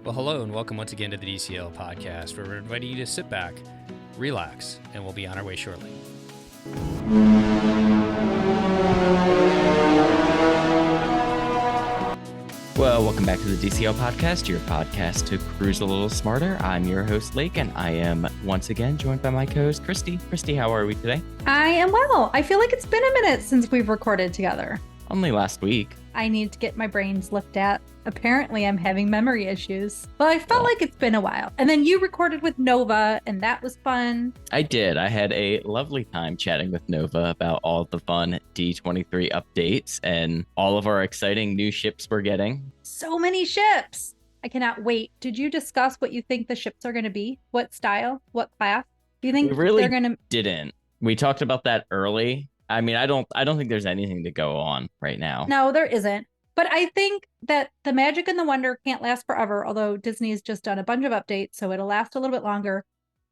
Well, hello and welcome once again to the DCL Podcast, where we're inviting you to sit back, relax, and we'll be on our way shortly. Well, welcome back to the DCL Podcast, your podcast to cruise a little smarter. I'm your host, Lake, and I am once again joined by my co-host, Christy. Christy, how are we today? I am well. I feel like it's been a minute since we've recorded together. Only last week. I need to get my brains looked at. Apparently, I'm having memory issues. Well, I felt like it's been a while. And then you recorded with Nova, and that was fun. I did. I had a lovely time chatting with Nova about all the fun D23 updates and all of our exciting new ships we're getting. So many ships. I cannot wait. Did you discuss what you think the ships are going to be? What style? What class? Do you think we really they're going to... didn't. We talked about that early. I mean, I don't think there's anything to go on right now. No, there isn't. But I think that the magic and the wonder can't last forever, although Disney's just done a bunch of updates, so it'll last a little bit longer.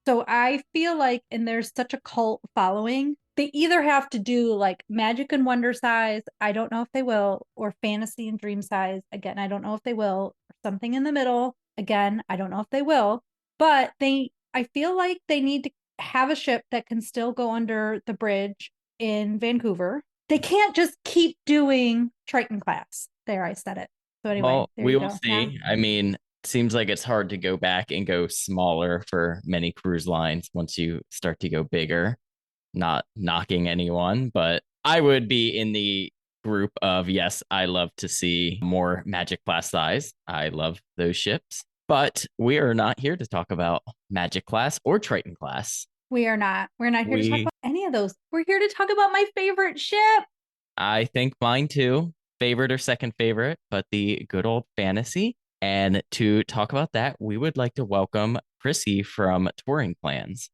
So I feel like, and there's such a cult following, they either have to do like magic and wonder size, I don't know if they will, or fantasy and dream size, again, I don't know if they will, or something in the middle, again, I don't know if they will. But I feel like they need to have a ship that can still go under the bridge in Vancouver. They can't just keep doing Triton class. There, I said it. So anyway, well, we will see. Yeah. I mean, it seems like it's hard to go back and go smaller for many cruise lines once you start to go bigger. Not knocking anyone, but I would be in the group of, yes, I love to see more Magic class size. I love those ships. But we are not here to talk about Magic class or Triton class. We are not. We're not here to talk about any of those. We're here to talk about my favorite ship. I think mine too. Favorite or second favorite, but the good old fantasy. And to talk about that, we would like to welcome Chrissy from Touring Plans.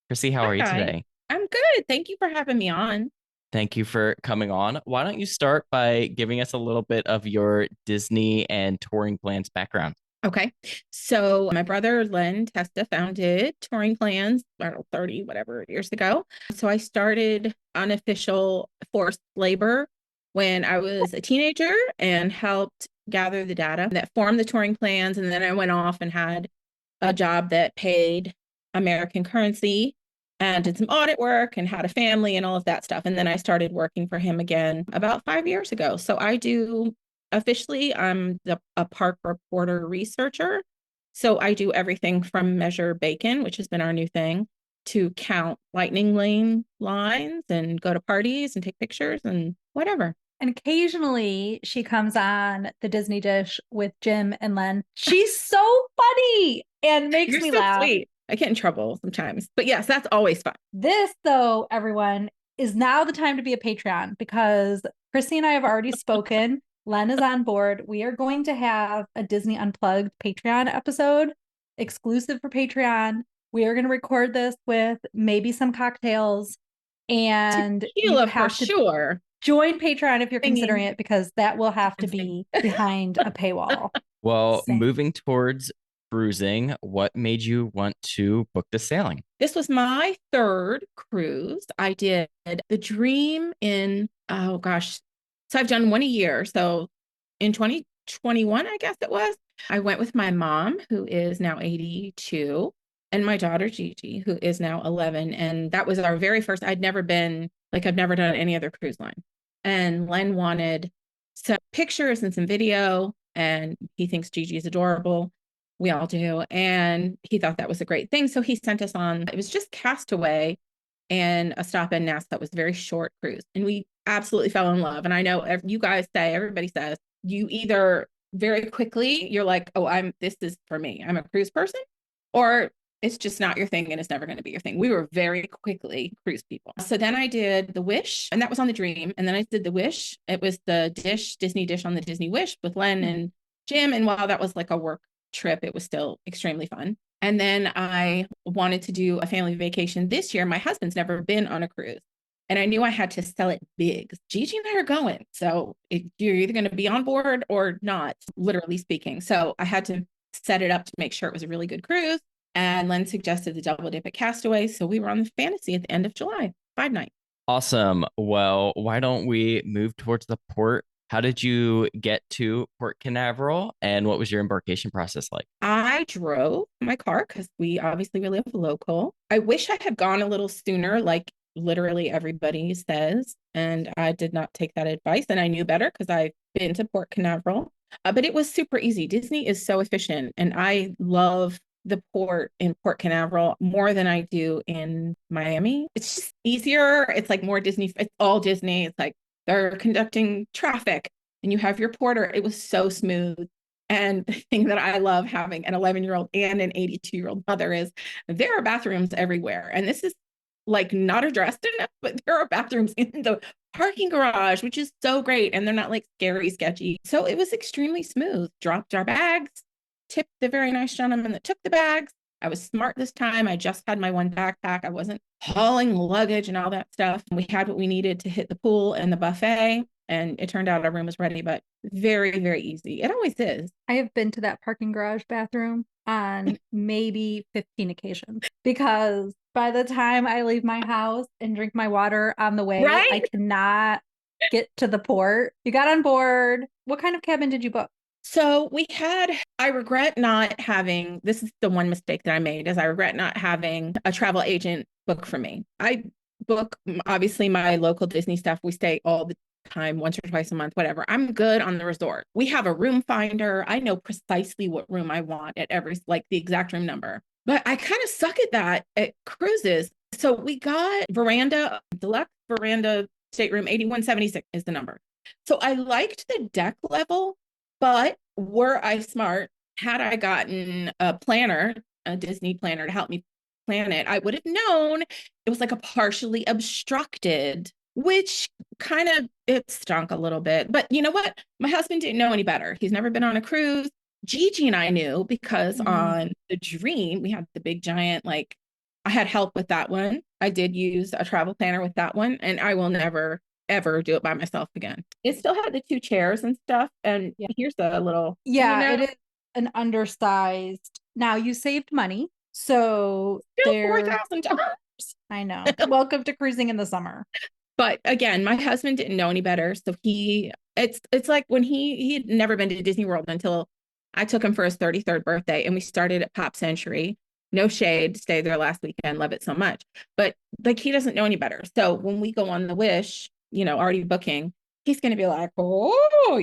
Chrissy, how are you today? I'm good. Thank you for having me on. Thank you for coming on. Why don't you start by giving us a little bit of your Disney and Touring Plans background? Okay. So my brother, Len Testa, founded Touring Plans, I don't know, 30, whatever years ago. So I started unofficial forced labor when I was a teenager and helped gather the data that formed the touring plans. And then I went off and had a job that paid American currency and did some audit work and had a family and all of that stuff. And then I started working for him again about 5 years ago. So I do officially, I'm a park reporter researcher. So I do everything from measure bacon, which has been our new thing, to count lightning lane lines and go to parties and take pictures and whatever. And occasionally she comes on the Disney Dish with Jim and Len. She's so funny and makes me laugh. Sweet. I get in trouble sometimes, but yes, that's always fun. This, though, everyone, is now the time to be a Patreon because Chrissy and I have already spoken. Len is on board. We are going to have a Disney Unplugged Patreon episode exclusive for Patreon. We are going to record this with maybe some cocktails, and you have to sure join Patreon if you're considering it, because that will have to be behind a paywall. Well, moving towards cruising, what made you want to book the sailing? This was my third cruise. I did the Dream in, oh gosh, so I've done one a year. So in 2021, I guess it was, I went with my mom, who is now 82, and my daughter, Gigi, who is now 11. And that was our very first, I've never done any other cruise line. And Len wanted some pictures and some video, and he thinks Gigi is adorable. We all do. And he thought that was a great thing. So he sent us on, it was just Castaway and a stop in Nassau. It was a very short cruise. And we absolutely fell in love. And I know you guys say, everybody says, you either very quickly, you're like, oh, this is for me. I'm a cruise person, or it's just not your thing and it's never going to be your thing. We were very quickly cruise people. So then I did the Wish, and that was on the Dream. And then I did the Wish. It was the Disney Dish on the Disney Wish with Len and Jim. And while that was like a work trip, it was still extremely fun. And then I wanted to do a family vacation this year. My husband's never been on a cruise, and I knew I had to sell it big. Gigi and I are going. So you're either going to be on board or not, literally speaking. So I had to set it up to make sure it was a really good cruise. And Len suggested the double dip at Castaway. So we were on the Fantasy at the end of July, 5 nights. Awesome. Well, why don't we move towards the port How did you get to Port Canaveral, and what was your embarkation process like? I drove my car because we live local. I wish I had gone a little sooner, like literally everybody says, and I did not take that advice. And I knew better because I've been to Port Canaveral, but it was super easy. Disney is so efficient, and I love the port in Port Canaveral more than I do in Miami. It's just easier. It's like more Disney. It's all Disney. It's like they're conducting traffic and you have your porter. It was so smooth. And the thing that I love having an 11-year-old and an 82-year-old mother is there are bathrooms everywhere. And this is like not addressed enough, but there are bathrooms in the parking garage, which is so great. And they're not like scary, sketchy. So it was extremely smooth. Dropped our bags, tipped the very nice gentleman that took the bags. I was smart this time. I just had my one backpack. I wasn't hauling luggage and all that stuff. We had what we needed to hit the pool and the buffet. And it turned out our room was ready, but very, very easy. It always is. I have been to that parking garage bathroom on maybe 15 occasions because by the time I leave my house and drink my water on the way, Right? I cannot get to the port. You got on board. What kind of cabin did you book? So I regret not having, this is the one mistake that I made, is I regret not having a travel agent book for me. I book, obviously, my local Disney stuff. We stay all the time, once or twice a month, whatever. I'm good on the resort. We have a room finder. I know precisely what room I want at like the exact room number. But I kind of suck at that at cruises. So we got deluxe veranda stateroom 8176 is the number. So I liked the deck level, but were I smart, had I gotten a Disney planner to help me plan it, I would have known it was like a partially obstructed, which kind of, it stunk a little bit. But you know what? My husband didn't know any better. He's never been on a cruise. Gigi and I knew because on the Dream, we had the big giant, like I had help with that one. I did use a travel planner with that one, and I will never ever do it by myself again. It still had the 2 chairs and stuff. And here's a little, it is an undersized. Now you saved money. So still $4,000. I know. Welcome to cruising in the summer. But again, my husband didn't know any better. So it's like when he had never been to Disney World until I took him for his 33rd birthday, and we started at Pop Century. No shade, stayed there last weekend, love it so much. But like, he doesn't know any better. So when we go on the Wish, already booking, he's going to be like, oh,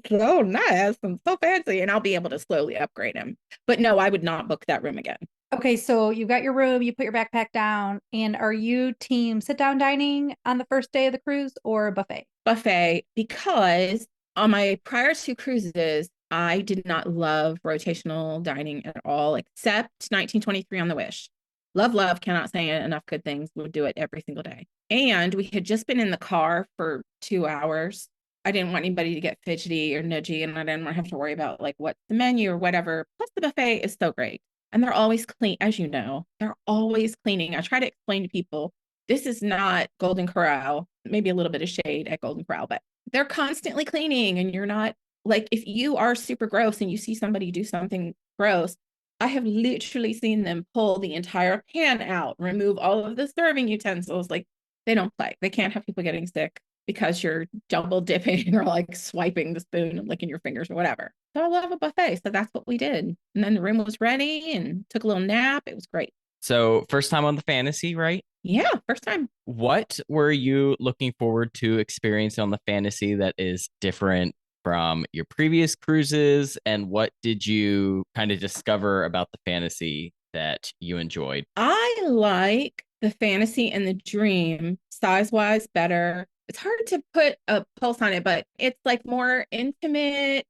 so nice and so fancy. And I'll be able to slowly upgrade him. But no, I would not book that room again. Okay, so you got your room, you put your backpack down, and are you team sit down dining on the first day of the cruise or buffet? Buffet, because on my prior 2 cruises, I did not love rotational dining at all, except 1923 on the Wish. Love, cannot say enough good things. Would do it every single day. And we had just been in the car for 2 hours. I didn't want anybody to get fidgety or nudgy, and I didn't want to have to worry about like what's the menu or whatever. Plus the buffet is so great. And they're always clean, as you know, they're always cleaning. I try to explain to people, this is not Golden Corral, maybe a little bit of shade at Golden Corral, but they're constantly cleaning. And you're not like, if you are super gross and you see somebody do something gross, I have literally seen them pull the entire pan out, remove all of the serving utensils. Like, they don't play. They can't have people getting sick because you're double dipping or like swiping the spoon and licking your fingers or whatever. So I love a buffet. So that's what we did. And then the room was ready and took a little nap. It was great. So first time on the Fantasy, right? Yeah, first time. What were you looking forward to experiencing on the Fantasy that is different from your previous cruises? And what did you kind of discover about the Fantasy that you enjoyed? I like the Fantasy and the Dream size-wise better. It's hard to put a pulse on it, but it's like more intimate.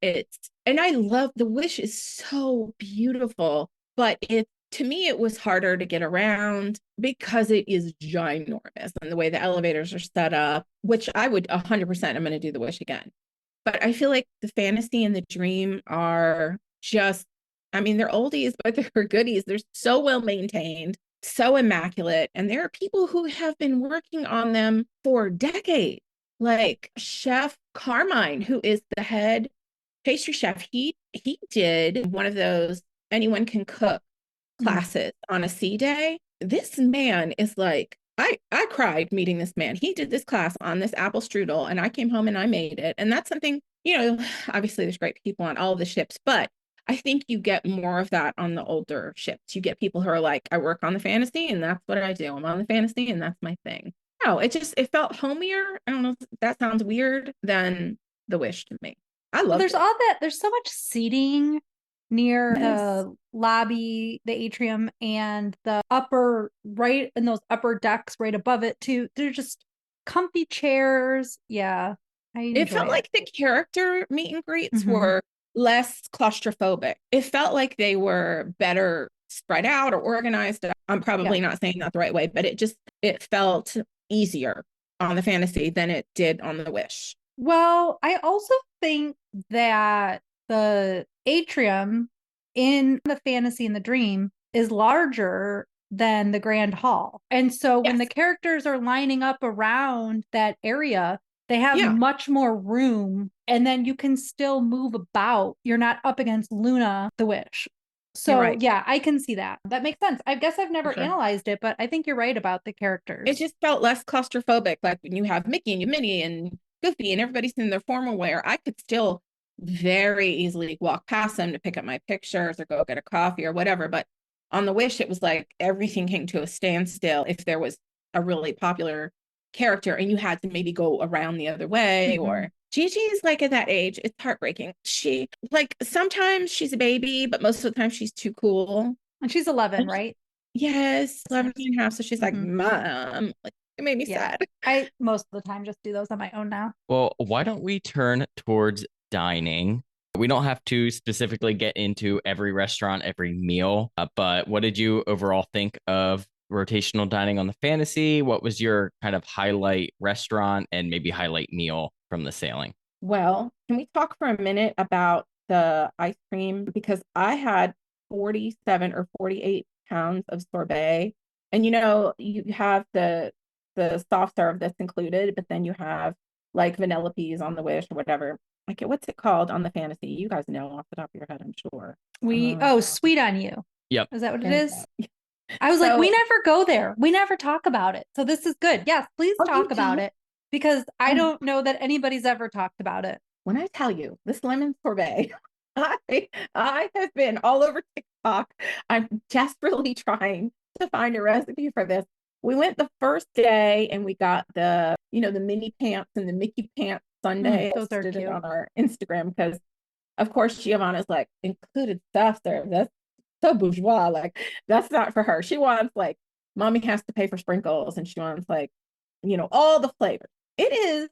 And I love the Wish is so beautiful, but to me, it was harder to get around because it is ginormous and the way the elevators are set up, which I would 100%, I'm going to do the Wish again. But I feel like the Fantasy and the Dream are just, they're oldies, but they're goodies. They're so well maintained, so immaculate. And there are people who have been working on them for decades, like Chef Carmine, who is the head pastry chef. He did one of those anyone can cook classes on a sea day. This man is like, I cried meeting this man. He did this class on this apple strudel, and I came home and I made it. And that's something, obviously there's great people on all the ships, but I think you get more of that on the older ships. You get people who are like, I work on the fantasy and that's what I do. I'm on the fantasy and that's my thing. No, it felt homier. I don't know if that sounds weird than the Wish to me. I love there's all that. There's so much seating near the lobby, the atrium, and the upper right, and those upper decks right above it too. They're just comfy chairs. Yeah. It felt like the character meet and greets were less claustrophobic. It felt like they were better spread out or organized. I'm probably not saying that the right way, but it felt easier on the fantasy than it did on the Wish. Well, I also think that the atrium in the fantasy and the dream is larger than the grand hall. And so when the characters are lining up around that area, they have much more room, and then you can still move about. You're not up against Luna, the Wish. So yeah, I can see that. That makes sense. I guess I've never analyzed it, but I think you're right about the characters. It just felt less claustrophobic. Like when you have Mickey and Minnie and Goofy and everybody's in their formal wear, I could still very easily walk past them to pick up my pictures or go get a coffee or whatever. But on the Wish, it was like everything came to a standstill if there was a really popular character and you had to maybe go around the other way. Or Gigi's like at that age, it's heartbreaking. She like sometimes she's a baby, but most of the time she's too cool. And she's 11, right? Yes, 11 and a half. So she's like, Mom, like, it made me sad. I most of the time just do those on my own now. Well, why don't we turn towards dining? We don't have to specifically get into every restaurant, every meal, but what did you overall think of rotational dining on the fantasy? What was your kind of highlight restaurant and maybe highlight meal from the sailing? Well, can we talk for a minute about the ice cream? Because I had 47 or 48 pounds of sorbet. And you have the soft serve that's included, but then you have like vanilla peas on the Wish or whatever. Like, what's it called on the fantasy? You guys know off the top of your head, I'm sure. Sweet on You. Yep. Is that what it is? I was like, we never go there. We never talk about it. So this is good. Yes, please talk about it, because I don't know that anybody's ever talked about it. When I tell you this lemon sorbet, I have been all over TikTok. I'm desperately trying to find a recipe for this. We went the first day and we got the mini pants and the Mickey pants sundae. Those are cute. On our Instagram because, of course, Giovanna's like, included soft serve. That's so bourgeois. Like, that's not for her. She wants like, mommy has to pay for sprinkles, and she wants like, all the flavors. It is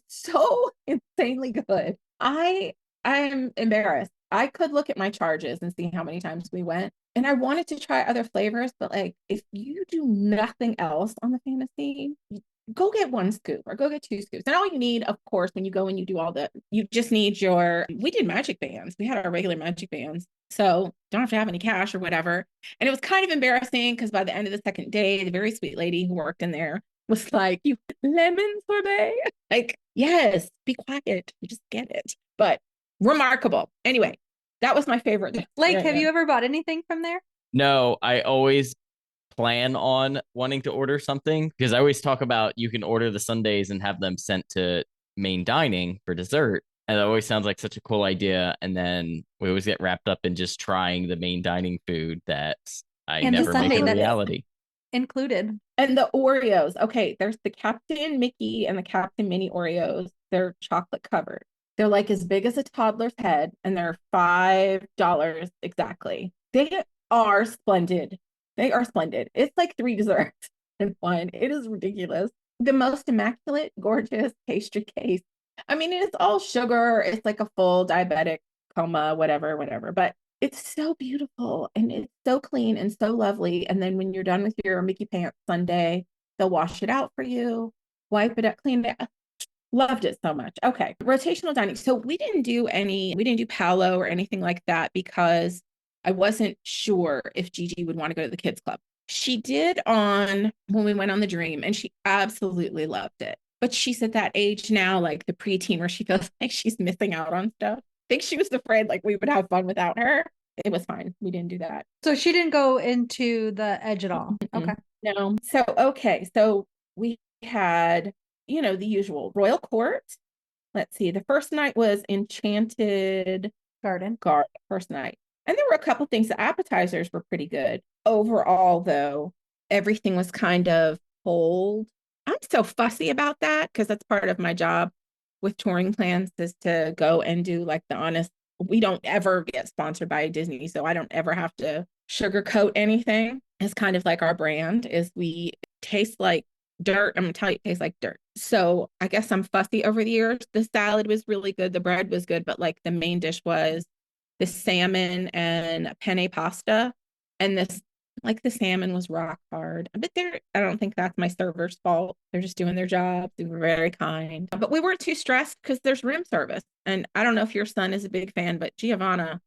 so insanely good. I am embarrassed. I could look at my charges and see how many times we went. And I wanted to try other flavors, but like, if you do nothing else on the fantasy, go get 1 scoop or go get 2 scoops. And all you need, of course, when you go and you do you just need we did magic bands. We had our regular magic bands. So don't have to have any cash or whatever. And it was kind of embarrassing because by the end of the second day, the very sweet lady who worked in there was like, you lemon sorbet? Like, yes, be quiet. You just get it. But remarkable. Anyway, that was my favorite. Like, have you ever bought anything from there? No, I always plan on wanting to order something because I always talk about you can order the sundaes and have them sent to main dining for dessert. And that always sounds like such a cool idea. And then we always get wrapped up in just trying the main dining food that I never make a reality. Included. And the Oreos. Okay, there's the Captain Mickey and the Captain Minnie Oreos. They're chocolate covered. They're like as big as a toddler's head, and they're $5 exactly. They are splendid. They are splendid. It's like 3 desserts in one. It is ridiculous. The most immaculate, gorgeous pastry case. I mean, it's all sugar. It's like a full diabetic coma, whatever. But it's so beautiful and it's so clean and so lovely. And then when you're done with your Mickey Pants sundae, they'll wash it out for you, wipe it up, clean it up. Loved it so much. Okay. Rotational dining. So we didn't do Palo or anything like that because I wasn't sure if Gigi would want to go to the kids club. She did when we went on the Dream, and she absolutely loved it. But she's at that age now, like the preteen, where she feels like she's missing out on stuff. I think she was afraid like we would have fun without her. It was fine. We didn't do that. So she didn't go into the edge at all. Mm-mm. Okay. No. So, okay. So we had, the usual Royal Court. Let's see. The first night was Enchanted Garden. First night. And there were a couple things. The appetizers were pretty good. Overall, though, everything was kind of cold. I'm so fussy about that because that's part of my job with touring plans is to go and do like the honest. We don't ever get sponsored by Disney, so I don't ever have to sugarcoat anything. It's kind of like our brand is we taste like dirt. I'm gonna tell you, it tastes like dirt. So I guess I'm fussy over the years. The salad was really good. The bread was good, but like the main dish was the salmon and penne pasta. And the salmon was rock hard. But I don't think that's my server's fault. They're just doing their job. They were very kind. But we weren't too stressed because there's room service. And I don't know if your son is a big fan, but Giovanna,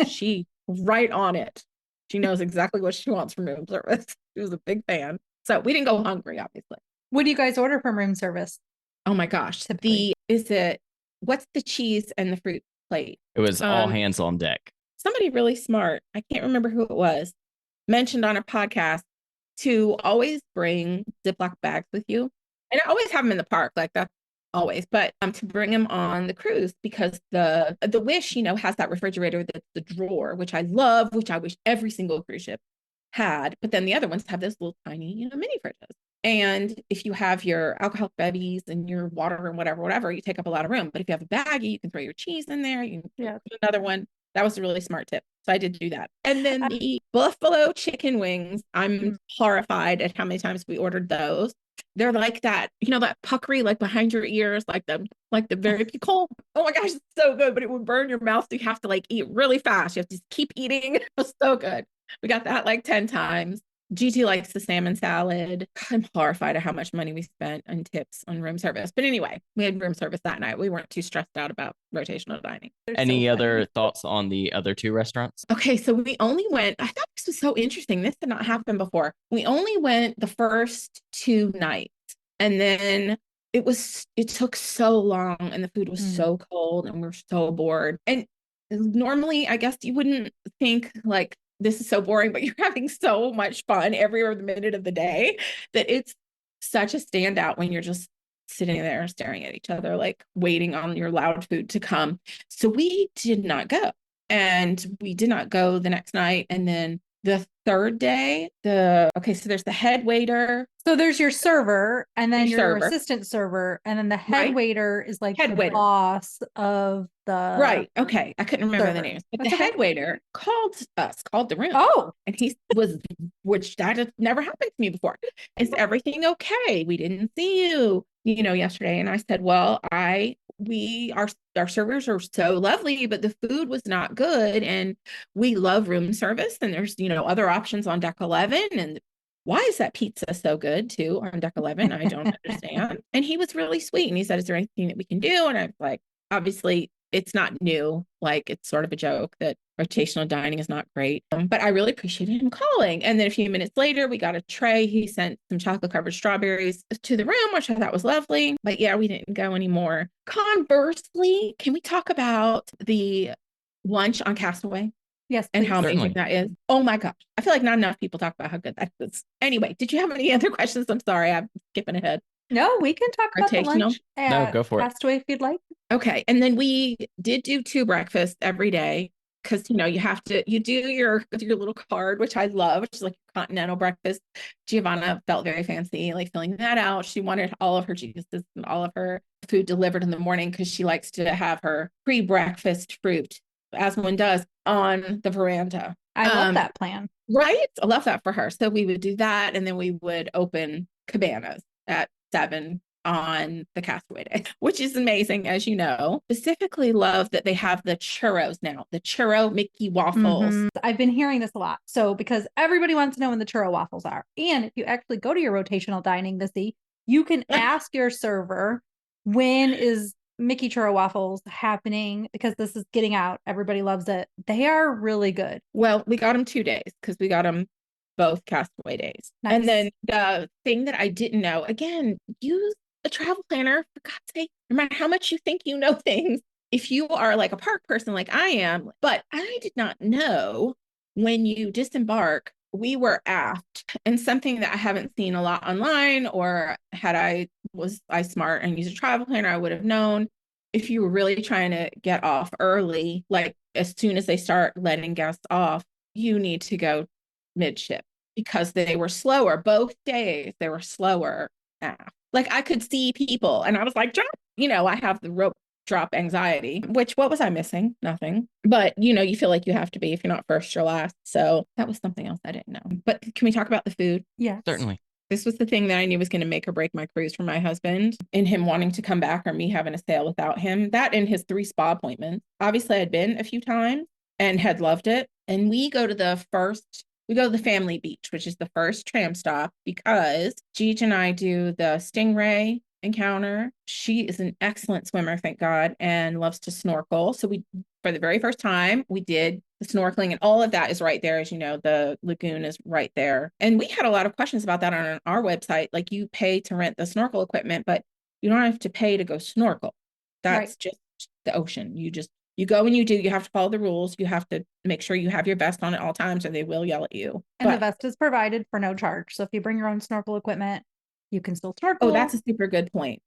she right on it. She knows exactly what she wants from room service. She was a big fan. So we didn't go hungry, obviously. What do you guys order from room service? Oh my gosh. What's the cheese and the fruit plate? It was all hands on deck. Somebody really smart, I can't remember who it was, mentioned on a podcast to always bring Ziploc bags with you. And I always have them in the park, like that's always, but to bring them on the cruise because the Wish, has that refrigerator that's the drawer, which I love, which I wish every single cruise ship had. But then the other ones have those little tiny, mini fridges. And if you have your alcoholic bevies and your water and whatever, you take up a lot of room. But if you have a baggie, you can throw your cheese in there. You can put another one. That was a really smart tip. So I did do that. And then the buffalo chicken wings, I'm horrified at how many times we ordered those. They're like that, that puckery, like behind your ears, like the very pickle. Oh my gosh, it's so good, but it would burn your mouth. So you have to like eat really fast. You have to just keep eating. It was so good. We got that like 10 times. GT likes the salmon salad. I'm horrified at how much money we spent on tips on room service. But anyway, we had room service that night. We weren't too stressed out about rotational dining. Any other thoughts on the other two restaurants? Okay, so we only went, I thought this was so interesting. This did not happen before. We only went the first 2 nights. And then it took so long and the food was so cold and we're so bored. And normally, I guess you wouldn't think like, this is so boring, but you're having so much fun every other minute of the day that it's such a standout when you're just sitting there staring at each other, like waiting on your loud food to come. So we did not go. And we did not go the next night. And then the third day, so there's the head waiter. So there's your server and then your assistant server. And then the head waiter is like the boss of the. Right. Okay. I couldn't remember the names. But the head waiter called the room. Oh. And he was, which that has never happened to me before. Is everything okay? We didn't see you, yesterday. And I said, well, our servers are so lovely, but the food was not good. And we love room service. And there's, other options on deck 11. And why is that pizza so good too on deck 11? I don't understand. And he was really sweet. And he said, is there anything that we can do? And I was like, obviously it's not new. Like it's sort of a joke that rotational dining is not great. But I really appreciated him calling. And then a few minutes later, we got a tray. He sent some chocolate covered strawberries to the room, which I thought was lovely. But yeah, we didn't go anymore. Conversely, can we talk about the lunch on Castaway? Yes. And how amazing that is. Oh my gosh. I feel like not enough people talk about how good that is. Anyway, did you have any other questions? I'm sorry, I'm skipping ahead. No, we can talk about the lunch No, go for Castaway if you'd like. Okay. And then we did do 2 breakfasts every day because, you do your little card, which I love, which is like continental breakfast. Giovanna felt very fancy, like filling that out. She wanted all of her cheeses and all of her food delivered in the morning because she likes to have her pre-breakfast fruit, as one does, on the veranda. I love that plan. Right? I love that for her. So we would do that. And then we would open cabanas at 7 on the Castaway day, which is amazing, as you know. Specifically love that they have the churros now, the churro Mickey waffles. I've been hearing this a lot. So because everybody wants to know when the churro waffles are. And if you actually go to your rotational dining to see, you can ask your server, when is Mickey churro waffles happening? Because this is getting out. Everybody loves it. They are really good. Well, we got them 2 days because we got them both Castaway days. Nice. And then the thing that I didn't know, again, use a travel planner, for God's sake. No matter how much you think you know things, if you are like a park person like I am, but I did not know when you disembark we were aft, and something that I haven't seen a lot online, or was I smart and used a travel planner, I would have known, if you were really trying to get off early, like as soon as they start letting guests off, you need to go midship, because they were slower. Both days they were slower aft. Like I could see people and I was like, drop, I have the rope drop anxiety, what was I missing? Nothing. But you feel like you have to be, if you're not first, you're last. So that was something else I didn't know. But can we talk about the food? Yeah. Certainly. This was the thing that I knew was going to make or break my cruise for my husband, and him wanting to come back, or me having to sail without him. That and his 3 spa appointments. Obviously, I'd been a few times and had loved it. And we go to the family beach, which is the first tram stop, because Gigi and I do the Stingray encounter. She is an excellent swimmer, thank God, and loves to snorkel. So for the very first time, we did the snorkeling, and all of that is right there. As you know, the lagoon is right there. And we had a lot of questions about that on our website. Like, you pay to rent the snorkel equipment, but you don't have to pay to go snorkel. That's just the ocean. You go and you have to follow the rules. You have to make sure you have your vest on at all times, or they will yell at you. And the vest is provided for no charge. So if you bring your own snorkel equipment, you can still snorkel. Oh, that's a super good point.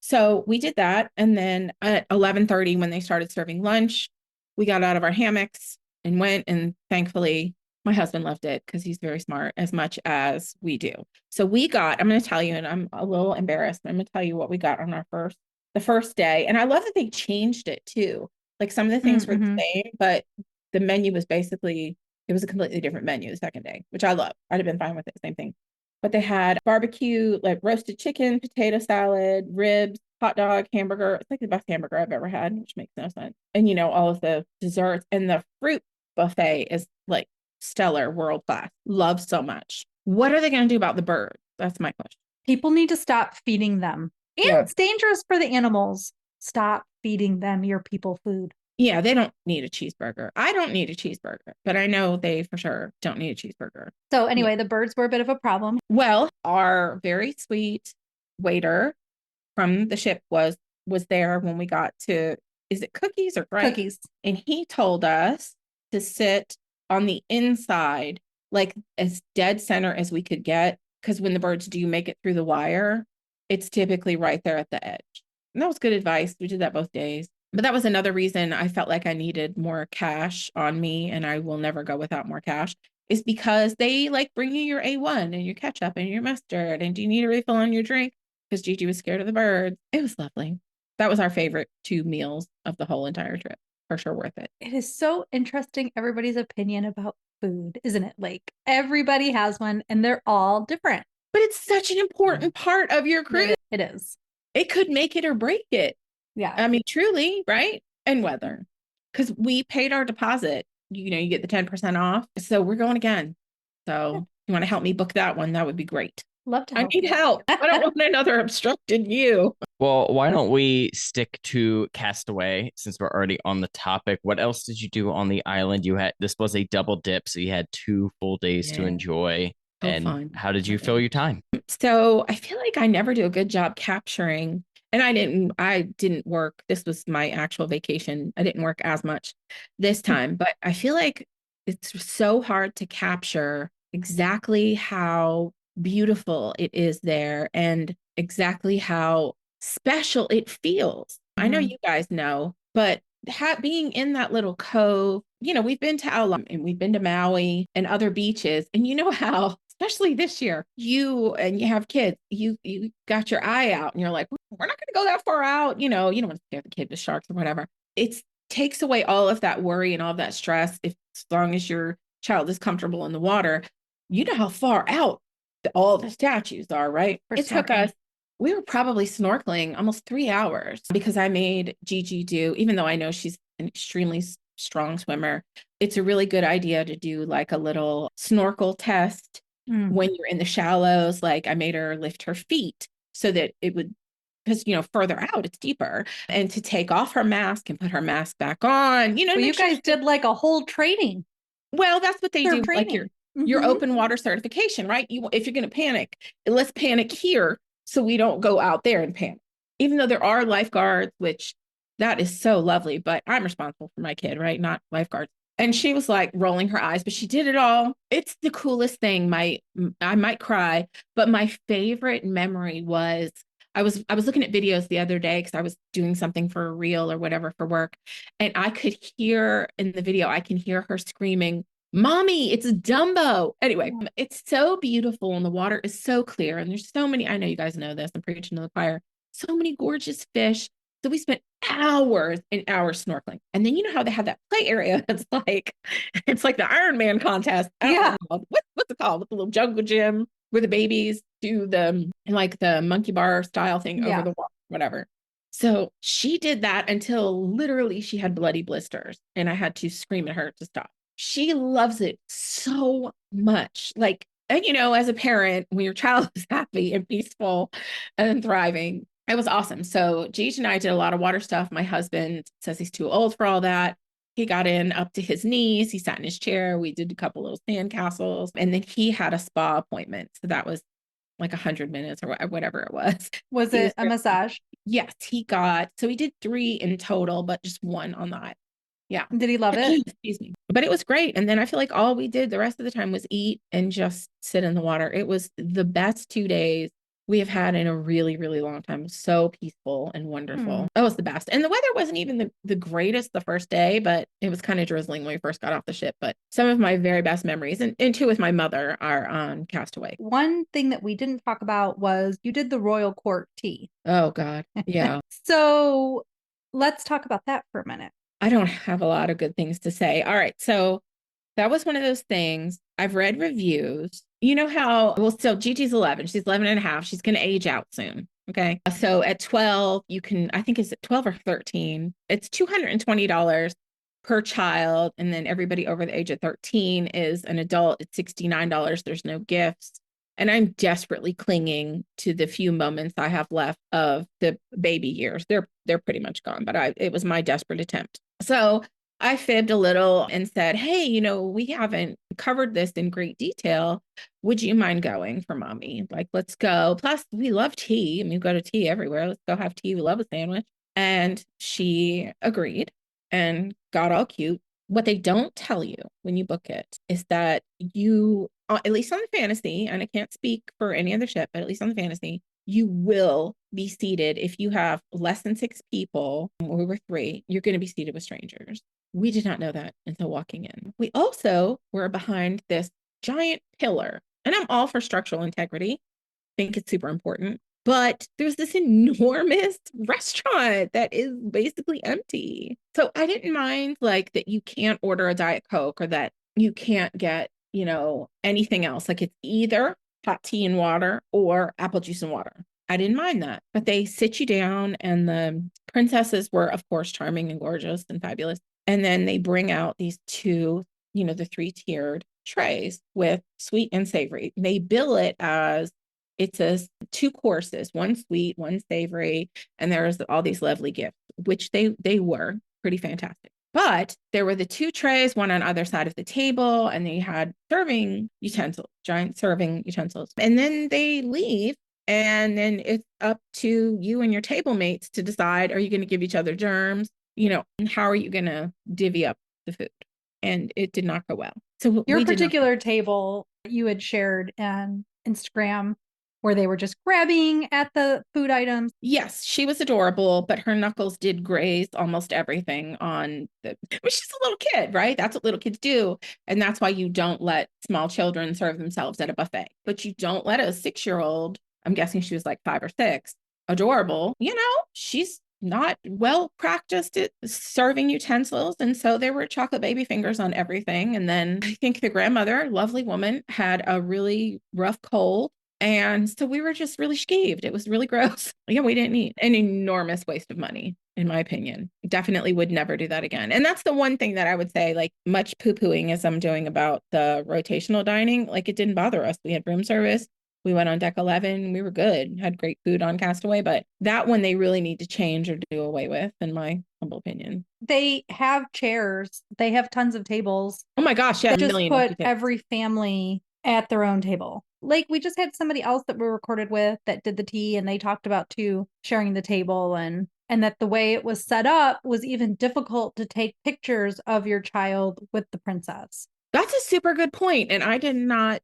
So we did that. And then at 11:30, when they started serving lunch, we got out of our hammocks and went. And thankfully, my husband loved it, because he's very smart, as much as we do. So I'm going to tell you, and I'm a little embarrassed, but I'm going to tell you what we got on the first day. And I love that they changed it too. Like, some of the things were the same, but the menu was it was a completely different menu the second day, which I love. I'd have been fine with it, same thing. But they had barbecue, like roasted chicken, potato salad, ribs, hot dog, hamburger. It's like the best hamburger I've ever had, which makes no sense. And all of the desserts, and the fruit buffet is like stellar, world class. Love so much. What are they going to do about the birds? That's my question. People need to stop feeding them. And it's dangerous for the animals. Stop feeding them your people food. Yeah, they don't need a cheeseburger. I don't need a cheeseburger, but I know they for sure don't need a cheeseburger. So anyway, the birds were a bit of a problem. Well, our very sweet waiter from the ship was there when we got to, is it Cookies or Bright? Cookies. And he told us to sit on the inside, like as dead center as we could get, because when the birds do make it through the wire, it's typically right there at the edge. And that was good advice. We did that both days. But that was another reason I felt like I needed more cash on me, and I will never go without more cash, is because they like bring you your A1 and your ketchup and your mustard. And do you need a refill on your drink? Because Gigi was scared of the birds. It was lovely. That was our favorite 2 meals of the whole entire trip. For sure worth it. It is so interesting, everybody's opinion about food, isn't it? Like, everybody has one and they're all different. But it's such an important part of your cruise. It is. It could make it or break it. Yeah. I mean, truly, right? And weather. Because we paid our deposit. You get the 10% off. So we're going again. So you want to help me book that one? That would be great. Love to help. I need help. I don't want another obstructed view. Well, why don't we stick to Castaway, since we're already on the topic? What else did you do on the island? This was a double dip, so you had 2 full days to enjoy. So and fun. How did you fill your time? So I feel like I never do a good job capturing. And I didn't work. This was my actual vacation. I didn't work as much this time, but I feel like it's so hard to capture exactly how beautiful it is there and exactly how special it feels. I know you guys know, but being in that little cove, we've been to Aulum and we've been to Maui and other beaches, and you know how, especially this year, you have kids, you got your eye out and you're like, we're not going to go that far out. You don't want to scare the kid with sharks or whatever. It takes away all of that worry and all of that stress. As long as your child is comfortable in the water, you know how far out all the statues are, right? We were probably snorkeling almost 3 hours, because I made Gigi do, even though I know she's an extremely strong swimmer, it's a really good idea to do like a little snorkel test when you're in the shallows. Like, I made her lift her feet so that it would, because further out it's deeper, and to take off her mask and put her mask back on. Well, you guys did like a whole training. Well, that's what they do. Training. Like your open water certification, right? If you're going to panic, let's panic here so we don't go out there and panic. Even though there are lifeguards, which that is so lovely, but I'm responsible for my kid, right? Not lifeguards. And she was like rolling her eyes, but she did it all. It's the coolest thing. I might cry, but my favorite memory was I was looking at videos the other day because I was doing something for a reel or whatever for work. And I could hear in the video, I can hear her screaming, "Mommy, it's Dumbo." Anyway, it's so beautiful and the water is so clear. And there's so many, I know you guys know this, I'm preaching to the choir, so many gorgeous fish. So we spent hours and hours snorkeling. And then you know how they have that play area? It's like the Iron Man contest. Yeah. What's it called? With the little jungle gym where the babies do the monkey bar style thing over the wall, whatever. So she did that until literally she had bloody blisters and I had to scream at her to stop. She loves it so much. Like, and as a parent, when your child is happy and peaceful and thriving, it was awesome. So Gigi and I did a lot of water stuff. My husband says he's too old for all that. He got in up to his knees. He sat in his chair. We did a couple little sand castles. And then he had a spa appointment. So that was like 100 minutes or whatever it was. Was it a massage? Yes, he did 3 in total, but just 1 on the island. Yeah. Did he love it? Excuse me. But it was great. And then I feel like all we did the rest of the time was eat and just sit in the water. It was the best 2 days we have had in a really, really long time. So peaceful and wonderful. That was the best. And the weather wasn't even the greatest the first day, but it was kind of drizzling when we first got off the ship. But some of my very best memories, and 2 with my mother, are on Castaway. One thing that we didn't talk about was you did the Royal Court tea. Oh, God. Yeah. So let's talk about that for a minute. I don't have a lot of good things to say. All right. So that was one of those things. I've read reviews. You know how, so Gigi's 11. She's 11 and a half. She's going to age out soon. Okay. So at 12, I think it's at 12 or 13. It's $220 per child. And then everybody over the age of 13 is an adult. It's $69. There's no gifts. And I'm desperately clinging to the few moments I have left of the baby years. They're pretty much gone, but it was my desperate attempt. So I fibbed a little and said, "Hey, we haven't covered this in great detail. Would you mind going for mommy? Like, let's go. Plus, we love tea. I mean, we go to tea everywhere. Let's go have tea. We love a sandwich." And she agreed and got all cute. What they don't tell you when you book it is that you, at least on the Fantasy, and I can't speak for any other ship, but at least on the Fantasy, you will be seated. If you have less than 6 people, we were 3, you're going to be seated with strangers. We did not know that until walking in. We also were behind this giant pillar, and I'm all for structural integrity. I think it's super important. But there's this enormous restaurant that is basically empty. So I didn't mind like that you can't order a Diet Coke or that you can't get, anything else. Like it's either hot tea and water or apple juice and water. I didn't mind that. But they sit you down and the princesses were, of course, charming and gorgeous and fabulous. And then they bring out these 2, the 3-tiered trays with sweet and savory. They bill it as it says 2 courses, 1 sweet, 1 savory, and there's all these lovely gifts, which they were pretty fantastic. But there were the 2 trays, one on either side of the table, and they had serving utensils, giant serving utensils. And then they leave, and then it's up to you and your table mates to decide, are you going to give each other germs? And how are you going to divvy up the food? And it did not go well. So your particular table you had shared on Instagram where they were just grabbing at the food items. Yes, she was adorable, but her knuckles did graze almost everything she's a little kid, right? That's what little kids do. And that's why you don't let small children serve themselves at a buffet. But you don't let a 6-year-old, I'm guessing she was like 5 or 6, adorable, she's not well practiced at serving utensils. And so there were chocolate baby fingers on everything. And then I think the grandmother, lovely woman, had a really rough cold. And so we were just really skeeved. It was really gross. Yeah, we didn't eat. An enormous waste of money, in my opinion. Definitely would never do that again. And that's the one thing that I would say, like much poo-pooing as I'm doing about the rotational dining, like it didn't bother us. We had room service. We went on deck 11. We were good, had great food on Castaway, but that one they really need to change or do away with, in my humble opinion. They have chairs. They have tons of tables. Oh my gosh, yeah. Just put every family at their own table. Like we just had somebody else that we recorded with that did the tea and they talked about too sharing the table and and that the way it was set up was even difficult to take pictures of your child with the princess. That's a super good point. And I did not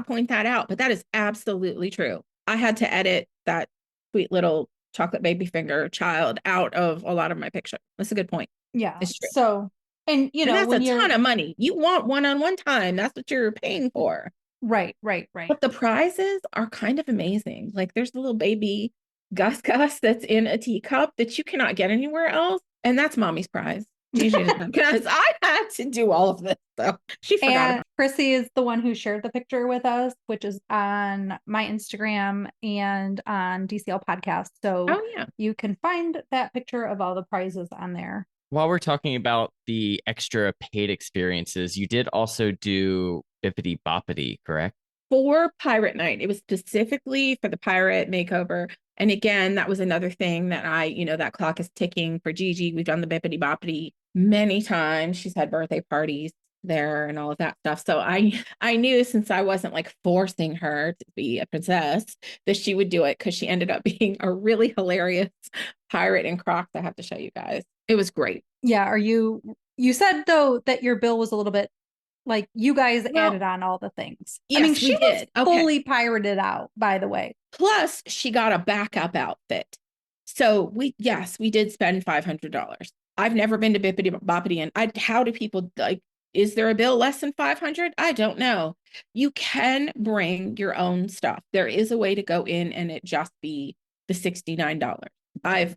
point that out, but that is absolutely true. I had to edit that sweet little chocolate baby finger child out of a lot of my pictures. That's a good point. Yeah. It's true. So, and you know, that's when a ton of money. You want one-on-one time. That's what you're paying for. Right. But the prizes are kind of amazing. Like there's the little baby Gus that's in a teacup that you cannot get anywhere else. And that's mommy's prize. Because I had to do all of this. So she forgot. And Chrissy is the one who shared the picture with us, which is on my Instagram and on DCL Podcast. So you can find that picture of all the prizes on there. While we're talking about the extra paid experiences, you did also do Bibbidi Bobbidi, correct? For Pirate Night. It was specifically for the pirate makeover. And again, that was another thing that that clock is ticking for Gigi. We've done the Bibbidi Bobbidi many times. She's had birthday parties there and all of that stuff. So I knew, since I wasn't like forcing her to be a princess, that she would do it, because she ended up being a really hilarious pirate in Crocs. I have to show you guys. It was great. Yeah. You said though that your bill was a little bit like you guys added on all the things. Yes, I mean, she was fully okay. pirated out, by the way. Plus, she got a backup outfit. So we did spend $500. I've never been to Bibbidi Bobbidi, and how do people like? Is there a bill less than $500? I don't know. You can bring your own stuff. There is a way to go in and it just be the $69. I've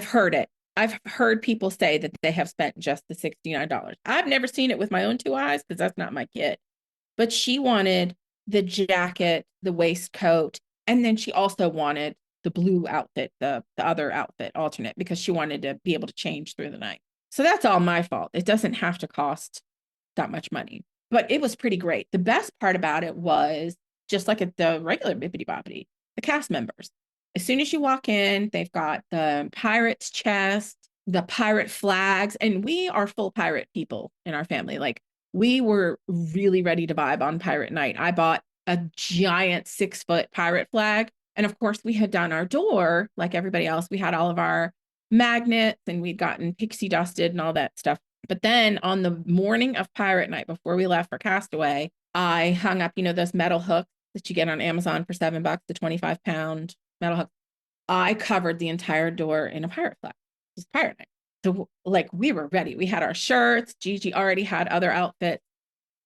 heard it. I've heard people say that they have spent just the $69. I've never seen it with my own two eyes because that's not my kid. But she wanted the jacket, the waistcoat, and then she also wanted the blue outfit, the other outfit alternate, because she wanted to be able to change through the night. So that's all my fault. It doesn't have to cost that much money, but it was pretty great. The best part about it was, just like at the regular Bibbidi Bobbidi, the cast members. As soon as you walk in, they've got the pirate's chest, the pirate flags, and we are full pirate people in our family. Like, we were really ready to vibe on Pirate Night. I bought a giant 6-foot pirate flag. And of course, we had done our door like everybody else. We had all of our magnets and we'd gotten pixie dusted and all that stuff. But then on the morning of Pirate Night, before we left for Castaway, I hung up, those metal hooks that you get on Amazon for $7, the 25-pound metal hook. I covered the entire door in a pirate flag. It was Pirate Night. So like, we were ready. We had our shirts. Gigi already had other outfits.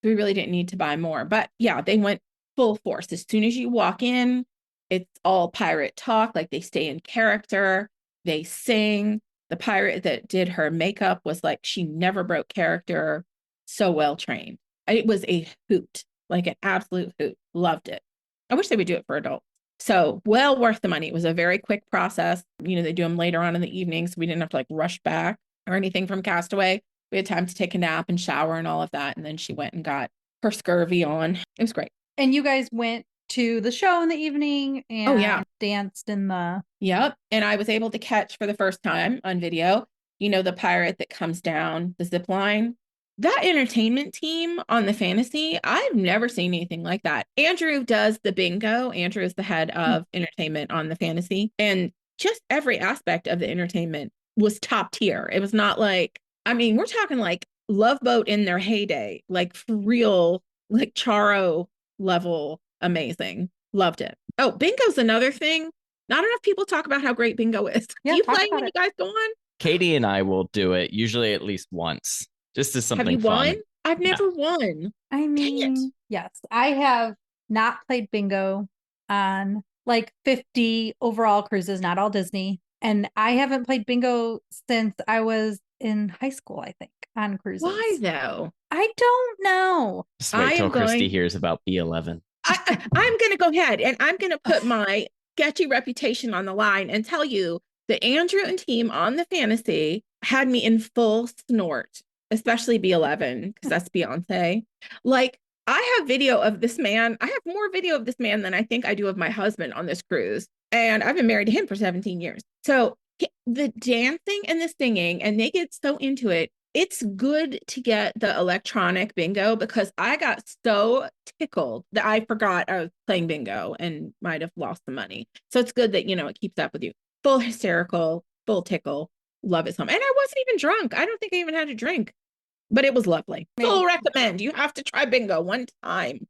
We really didn't need to buy more. But yeah, they went full force. As soon as you walk in, it's all pirate talk. Like, they stay in character. They sing. The pirate that did her makeup was like, she never broke character. So well trained. It was a hoot, like an absolute hoot. Loved it. I wish they would do it for adults. So well worth the money. It was a very quick process. They do them later on in the evening, so we didn't have to like rush back or anything from Castaway. We had time to take a nap and shower and all of that. And then she went and got her scurvy on. It was great. And you guys went to the show in the evening and danced in the... Yep. And I was able to catch for the first time on video, the pirate that comes down the zip line. That entertainment team on the Fantasy, I've never seen anything like that. Andrew does the bingo. Andrew is the head of entertainment on the Fantasy. And just every aspect of the entertainment was top tier. It was not like, we're talking like Love Boat in their heyday, like for real, like Charo level amazing. Loved it. Oh, bingo's another thing. Not enough people talk about how great bingo is. Yeah, do you play when you guys go on? Katie and I will do it usually at least once. Just as something fun. Have you won? I've never won. Yes, I have not played bingo on like 50 overall cruises, not all Disney. And I haven't played bingo since I was in high school, I think, on cruises. Why though? I don't know. Just wait till Christy hears about B11. I'm going to go ahead and I'm going to put my sketchy reputation on the line and tell you that Andrew and team on the Fantasy had me in full snort, especially B11, because that's Beyonce. Like, I have video of this man. I have more video of this man than I think I do of my husband on this cruise. And I've been married to him for 17 years. So the dancing and the singing, and they get so into it. It's good to get the electronic bingo, because I got so tickled that I forgot I was playing bingo and might have lost the money. So it's good that, it keeps up with you. Full hysterical full tickle. Love it so much. And I wasn't even drunk. I don't think I even had a drink, but it was lovely. Full recommend. You have to try bingo one time.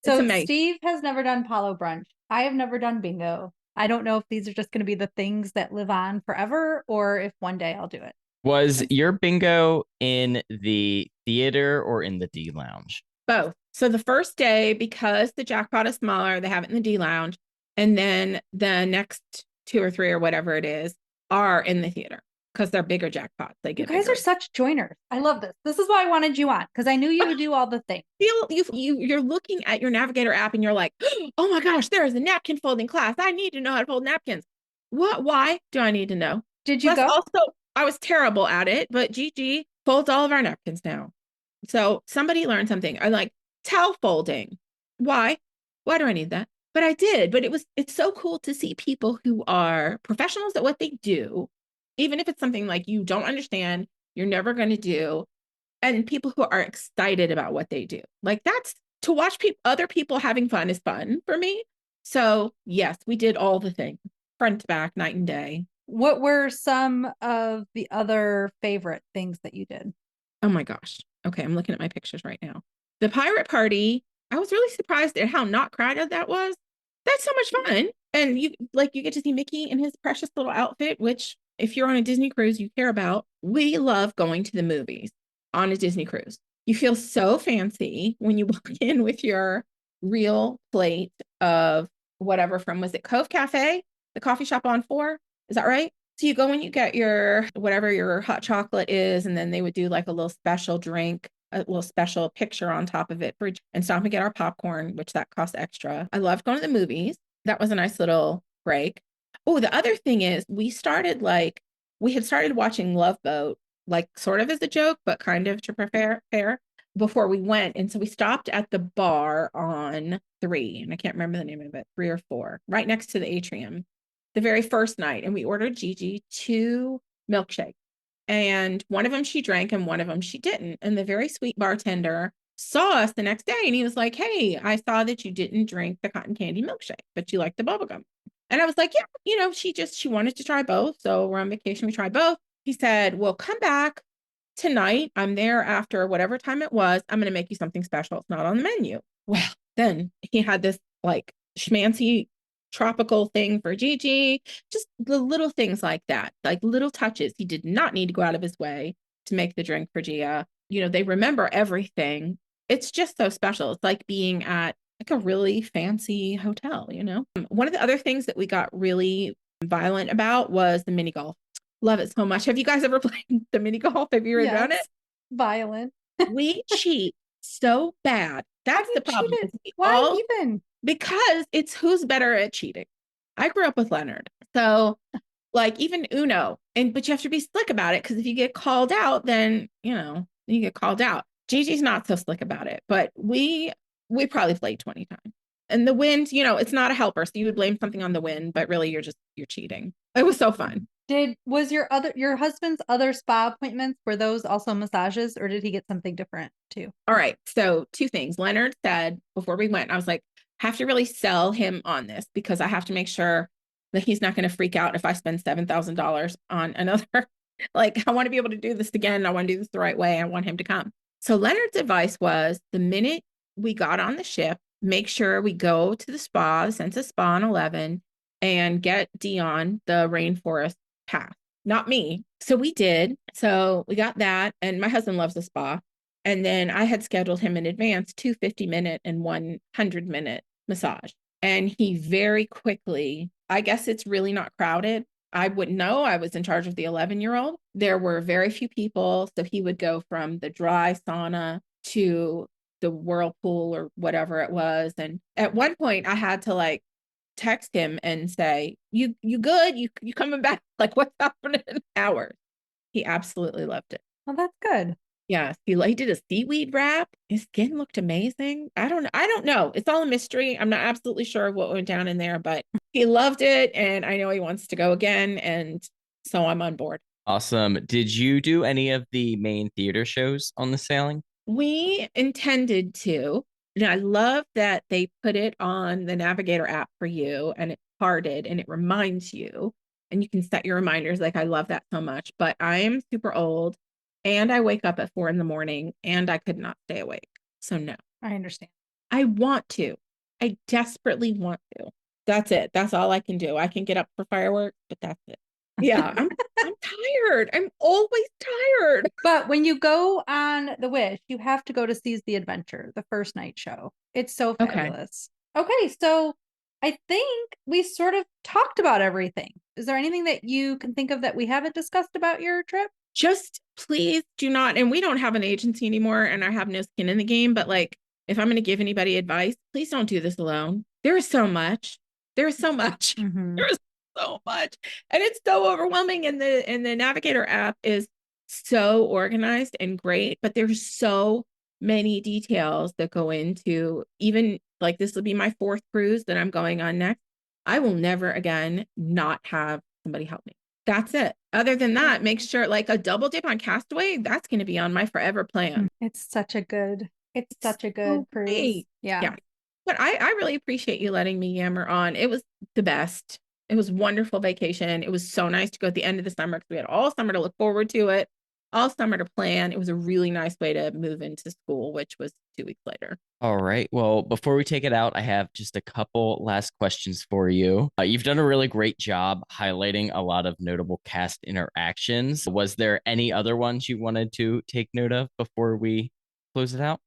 It's So amazing. Steve has never done Palo Brunch. I have never done bingo. I don't know if these are just going to be the things that live on forever or if one day I'll do it. Was your bingo in the theater or in the D lounge? Both. So the first day, because the jackpot is smaller, they have it in the D lounge. And then the next 2 or 3 or whatever it is are in the theater because they're bigger jackpots. They get You guys bigger. are such joiners. I love this. This is why I wanted you on because I knew you would do all the things. You're looking at your Navigator app and you're like, oh my gosh, there is a napkin folding class. I need to know how to fold napkins. What? Why do I need to know? Did you Plus, go? also, I was terrible at it, but Gigi folds all of our napkins now. So somebody learned something. I like towel folding. Why? Why do I need that? But I did. But it's so cool to see people who are professionals at what they do, even if it's something like you don't understand, you're never going to do, and people who are excited about what they do. Like that's to watch other people having fun is fun for me. So yes, we did all the things, front to back, night and day. What were some of the other favorite things that you did? Oh my gosh. Okay, I'm looking at my pictures right now. The pirate party, I was really surprised at how not crowded that was. That's so much fun. And you get to see Mickey in his precious little outfit, which if you're on a Disney cruise, you care about. We love going to the movies on a Disney cruise. You feel so fancy when you walk in with your real plate of whatever from, was it Cove Cafe, the coffee shop on 4? Is that right? So you go and you get your, whatever your hot chocolate is, and then they would do like a little special drink, a little special picture on top of it and stop and get our popcorn, which that costs extra. I loved going to the movies. That was a nice little break. Oh, the other thing is we had started watching Love Boat, like sort of as a joke, but kind of to prepare before we went. And so we stopped at the bar on 3, and I can't remember the name of it, 3 or 4, right next to the atrium, the very first night. And we ordered Gigi 2 milkshakes. And one of them she drank and one of them she didn't. And the very sweet bartender saw us the next day and he was like, hey, I saw that you didn't drink the cotton candy milkshake, but you like the bubblegum. And I was like, yeah, she wanted to try both. So we're on vacation. We tried both. He said, well, come back tonight. I'm there after whatever time it was. I'm going to make you something special. It's not on the menu. Well, then he had this like schmancy tropical thing for Gigi, just the little things like that, like little touches. He did not need to go out of his way to make the drink for Gia. They remember everything. It's just so special. It's like being at like a really fancy hotel, One of the other things that we got really violent about was the mini golf. Love it so much. Have you guys ever played the mini golf? Have you ever done it? Violent. We cheat so bad. That's the problem. Why even? Because it's who's better at cheating. I grew up with Leonard. So like even Uno, but you have to be slick about it because if you get called out, then, you get called out. Gigi's not so slick about it, but we probably played 20 times. And the wind, it's not a helper. So you would blame something on the wind, but really you're cheating. It was so fun. Was your husband's other spa appointments, were those also massages or did he get something different too? All right. So 2 things. Leonard said before we went, I was like, have to really sell him on this because I have to make sure that he's not going to freak out if I spend $7,000 on another. Like, I want to be able to do this again. I want to do this the right way. I want him to come. So Leonard's advice was the minute we got on the ship, make sure we go to the spa, the Sensa Spa on 11, and get Dion the rainforest pass. Not me. So we did. So we got that. And my husband loves the spa. And then I had scheduled him in advance 2 50-minute and 100-minute massage. And he very quickly, I guess it's really not crowded. I wouldn't know. I was in charge of the 11-year-old. There were very few people. So he would go from the dry sauna to the whirlpool or whatever it was. And at one point I had to like text him and say, you good? You coming back? Like what's happening in hours? He absolutely loved it. Well, that's good. Yes, he did a seaweed wrap. His skin looked amazing. I don't know. It's all a mystery. I'm not absolutely sure of what went down in there, but he loved it. And I know he wants to go again. And so I'm on board. Awesome. Did you do any of the main theater shows on the sailing? We intended to. And I love that they put it on the Navigator app for you and it's carded and it reminds you and you can set your reminders. Like I love that so much, but I am super old and I wake up at 4 a.m. and I could not stay awake. So no, I understand. I want to. I desperately want to. That's it. That's all I can do. I can get up for fireworks, but that's it. Yeah, I'm tired. I'm always tired. But when you go on the Wish, you have to go to Seize the Adventure, the first night show. It's so fabulous. Okay, so I think we sort of talked about everything. Is there anything that you can think of that we haven't discussed about your trip? Just please do not, and we don't have an agency anymore and I have no skin in the game, but like if I'm going to give anybody advice, please don't do this alone. There is so much. There's so much. Mm-hmm. There's so much. And it's so overwhelming. And the Navigator app is so organized and great, but there's so many details that go into, even like this will be my 4th cruise that I'm going on next. I will never again not have somebody help me. That's it. Other than that, make sure like a double dip on Castaway, that's going to be on my forever plan. It's such a good So cruise. great. Yeah. But I really appreciate you letting me yammer on. It was the best. It was wonderful vacation. It was so nice to go at the end of the summer because we had all summer to look forward to it, all summer to plan. It was a really nice way to move into school, which was 2 weeks later. All right. Well, before we take it out, I have just a couple last questions for you. You've done a really great job highlighting a lot of notable cast interactions. Was there any other ones you wanted to take note of before we close it out?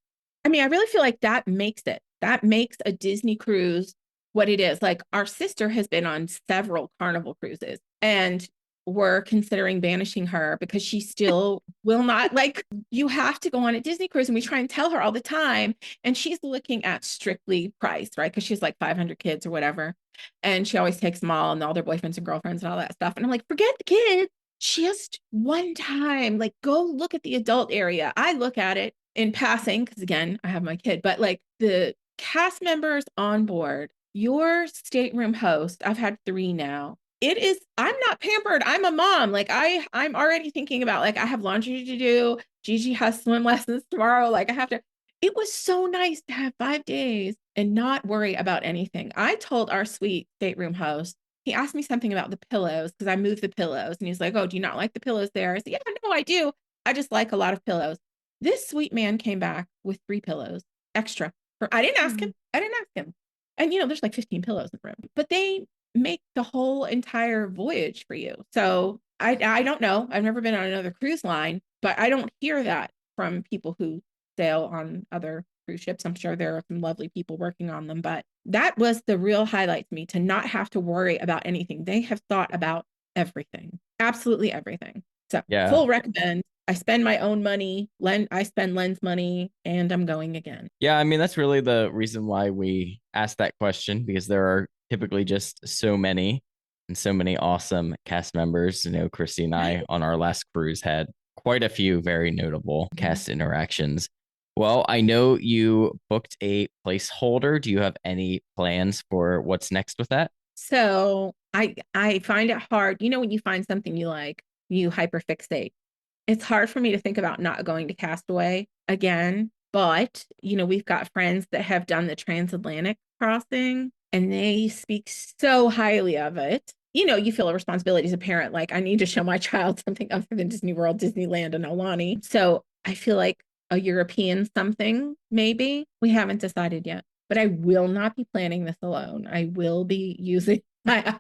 I mean, I really feel like that makes it. That makes a Disney cruise what it is. Like our sister has been on several Carnival cruises and we're considering banishing her because she still will not, like, you have to go on a Disney cruise, and we try and tell her all the time, and she's looking at strictly price, right? Because she's like 500 kids or whatever, and she always takes them all and all their boyfriends and girlfriends and all that stuff, and I'm like, forget the kids, just one time, like, go look at the adult area. I look at it in passing because again, I have my kid, but like the cast members on board, your stateroom host, I've had 3 now. It is, I'm not pampered. I'm a mom. Like I'm already thinking about, like, I have laundry to do. Gigi has swim lessons tomorrow. Like I have to, it was so nice to have 5 days and not worry about anything. I told our sweet stateroom host, he asked me something about the pillows because I moved the pillows and he's like, oh, do you not like the pillows there? I said, yeah, no, I do. I just like a lot of pillows. This sweet man came back with 3 pillows extra. I didn't ask him. And there's like 15 pillows in the room, but they make the whole entire voyage for you. So I don't know. I've never been on another cruise line, but I don't hear that from people who sail on other cruise ships. I'm sure there are some lovely people working on them, but that was the real highlight to me, to not have to worry about anything. They have thought about everything, absolutely everything. So full recommend. I spend my own money. I spend Len's money, and I'm going again. Yeah, I mean, that's really the reason why we asked that question, because there are typically just so many and so many awesome cast members. Christy and I on our last cruise had quite a few very notable cast interactions. Well, I know you booked a placeholder. Do you have any plans for what's next with that? So I find it hard. When you find something you like, you hyperfixate. It's hard for me to think about not going to Castaway again, but we've got friends that have done the transatlantic crossing and they speak so highly of it. You feel a responsibility as a parent, like I need to show my child something other than Disney World, Disneyland, and Aulani. So I feel like a European something, maybe. We haven't decided yet, but I will not be planning this alone. I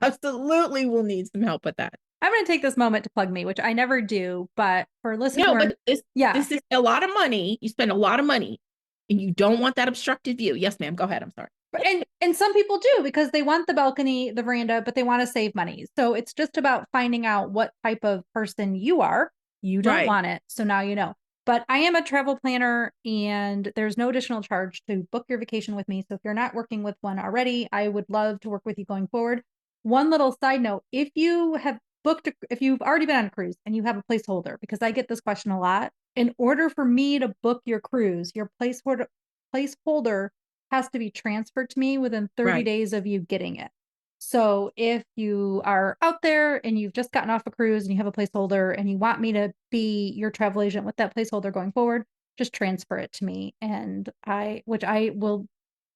absolutely will need some help with that. I'm going to take this moment to plug me, which I never do, but for listeners, but this is a lot of money. You spend a lot of money and you don't want that obstructed view. Yes, ma'am. Go ahead. I'm sorry. And some people do, because they want the balcony, the veranda, but they want to save money. So it's just about finding out what type of person you are. You don't want it. So now you know. But I am a travel planner and there's no additional charge to book your vacation with me. So if you're not working with one already, I would love to work with you going forward. One little side note, if you've already been on a cruise and you have a placeholder, because I get this question a lot, in order for me to book your cruise, your placeholder has to be transferred to me within 30 days of you getting it. So if you are out there and you've just gotten off a cruise and you have a placeholder and you want me to be your travel agent with that placeholder going forward, just transfer it to me, and I will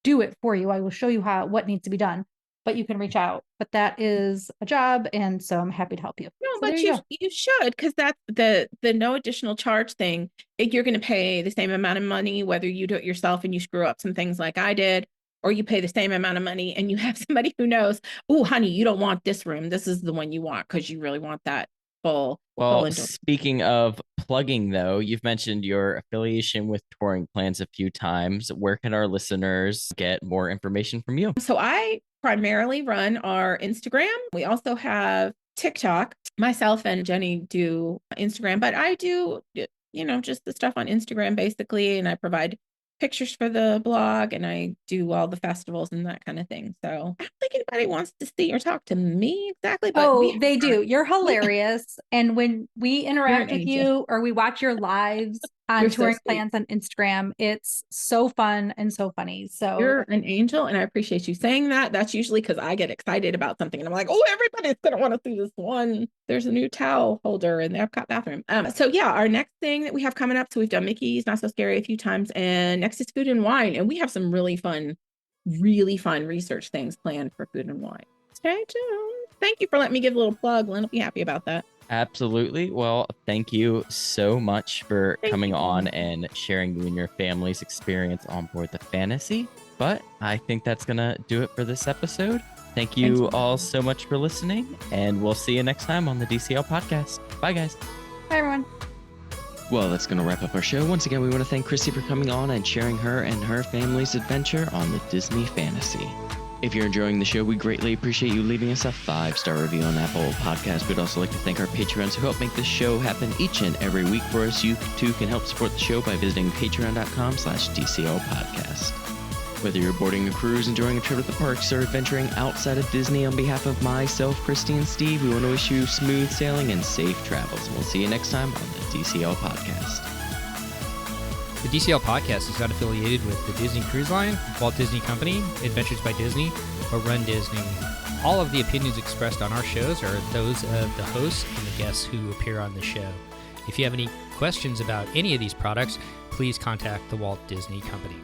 do it for you. I will show you what needs to be done. but you can reach out. But that is a job, and so I'm happy to help you. No, So but you should, because that's the no additional charge thing. You're going to pay the same amount of money whether you do it yourself and you screw up some things like I did, or you pay the same amount of money and you have somebody who knows, oh, honey, you don't want this room. This is the one you want because you really want that full. Well, speaking of plugging, though, you've mentioned your affiliation with Touring Plans a few times. Where can our listeners get more information from you? So I primarily run our Instagram. We also have TikTok. Myself and Jenny do Instagram, but I do, just the stuff on Instagram basically. And I provide pictures for the blog, and I do all the festivals and that kind of thing. So I don't think anybody wants to see or talk to me exactly. But they do. You're hilarious. And when we interact with you or we watch your lives on Touring Plans on Instagram, it's so fun and so funny. So you're an angel, and I appreciate you saying that. That's usually because I get excited about something and I'm like, oh, everybody's gonna want to see this one. There's a new towel holder in the Epcot bathroom. So yeah, our next thing that we have coming up. So we've done Mickey's Not So Scary a few times, and next is Food and Wine, and we have some really fun research things planned for Food and Wine. Stay tuned. Thank you for letting me give a little plug. Lynn will be happy about that. Absolutely. Well, thank you so much for coming on and sharing you and your family's experience on board the Fantasy. But I think that's going to do it for this episode. Thank you all so much for listening, and we'll see you next time on the DCL Podcast. Bye, guys. Bye, everyone. Well, that's going to wrap up our show. Once again, we want to thank Chrissy for coming on and sharing her and her family's adventure on the Disney Fantasy. If you're enjoying the show, we greatly appreciate you leaving us a 5-star review on Apple Podcasts. We'd also like to thank our Patreons who help make this show happen each and every week for us. You too can help support the show by visiting patreon.com/DCL Podcast. Whether you're boarding a cruise, enjoying a trip at the parks, or adventuring outside of Disney, on behalf of myself, Christy, and Steve, we want to wish you smooth sailing and safe travels. We'll see you next time on the DCL Podcast. The DCL Podcast is not affiliated with the Disney Cruise Line, Walt Disney Company, Adventures by Disney, or Run Disney. All of the opinions expressed on our shows are those of the hosts and the guests who appear on the show. If you have any questions about any of these products, please contact the Walt Disney Company.